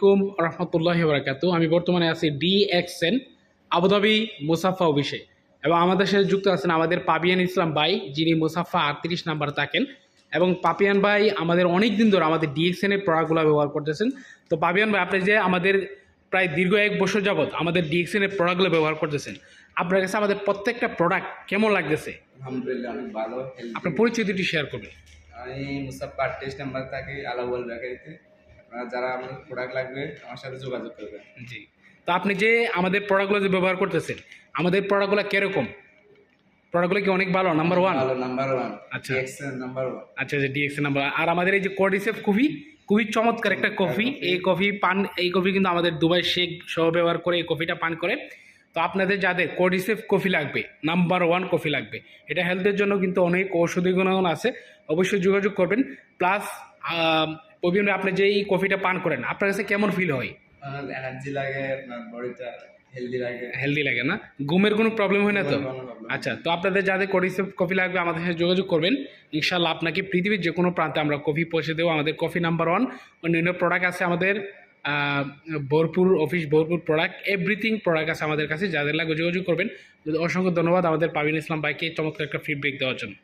আলাইকুম রহমতুল্লাহি ওয়া বারাকাতুহু। আমি বর্তমানে আছি DXN আবুধাবি মুসাফা অফিসে এবং আমাদের সাথে যুক্ত আছেন আমাদের পাপিয়ান ইসলাম ভাই, যিনি মুসাফা 38 নাম্বার থাকেন। এবং পাপিয়ান ভাই আমাদের অনেক দিন ধরে আমাদের DXN এর প্রোডাক্টগুলো ব্যবহার করতেছেন। তো পাপিয়ান ভাই, আপনি যে আমাদের প্রায় দীর্ঘ 1 বছর যাবত আমাদের DXN এর প্রোডাক্টগুলো ব্যবহার করতেছেন, আপনার কাছে আমাদের প্রত্যেকটা প্রোডাক্ট কেমন লাগতেছে? আলহামদুলিল্লাহ অনেক ভালো। আপনার পরিচয় দুটি শেয়ার করবেন। আমি মুসাফা 38 নাম্বার থাকি আলাওয়াল বেকারিতে। আপনারা যারা আমাদের প্রোডাক্ট লাগবে আমার সাথে যোগাযোগ করবেন। জি। তো আপনি যে আমাদের প্রোডাক্টগুলো যে ব্যবহার করতেছেন, আমাদের প্রোডাক্টগুলো কিরকম? প্রোডাক্টগুলো কি অনেক ভালো, নাম্বার ওয়ান? ভালো, নাম্বার 1। আচ্ছা এক্সেল নাম্বার 1। আচ্ছা, যে DXN নাম্বার। আর আমাদের এই যে কোডিসেফ কফি, খুবই চমৎকার একটা কফি। এই কফি পান, এই কফি কিন্তু আমাদের দুবাই শেখ সহ ব্যবহার করে এই কফিটা পান করে। তো আপনাদের যাদের কোডিসেফ কফি লাগবে, নাম্বার 1 কফি লাগবে, এটা হেলথের জন্য কিন্তু অনেক ঔষধি গুণাগুণ আছে, অবশ্যই যোগাযোগ করবেন। প্লাস প্রবীণ, আপনি যে এই কফিটা পান করেন, আপনার কাছে কেমন ফিল হয়? আমার এনার্জি লাগে, আপনার বডিটা হেলদি লাগে। হেলদি লাগে না? ঘুমের কোনো প্রবলেম হয় না তো? ঘুমের কোনো problem আচ্ছা, তো আপনাদের যাদের কোডিসেপ কফি লাগবে আমাদের সাথে যোগাযোগ করবেন। ইনশাল্লাহ আপনাকে পৃথিবীর যে কোনো প্রান্তে আমরা কফি পৌঁছে দেবো। আমাদের কফি নাম্বার 1, অন্যান্য প্রোডাক্ট আছে আমাদের ভরপুর অফিস, ভরপুর প্রোডাক্ট, এভরিথিং প্রোডাক্ট আছে আমাদের কাছে। যাদের লাগবে যোগাযোগ করবেন। অসংখ্য ধন্যবাদ আমাদের পাবিন ইসলাম ভাইকে চমৎকার একটা ফিডব্যাক দেওয়ার জন্য।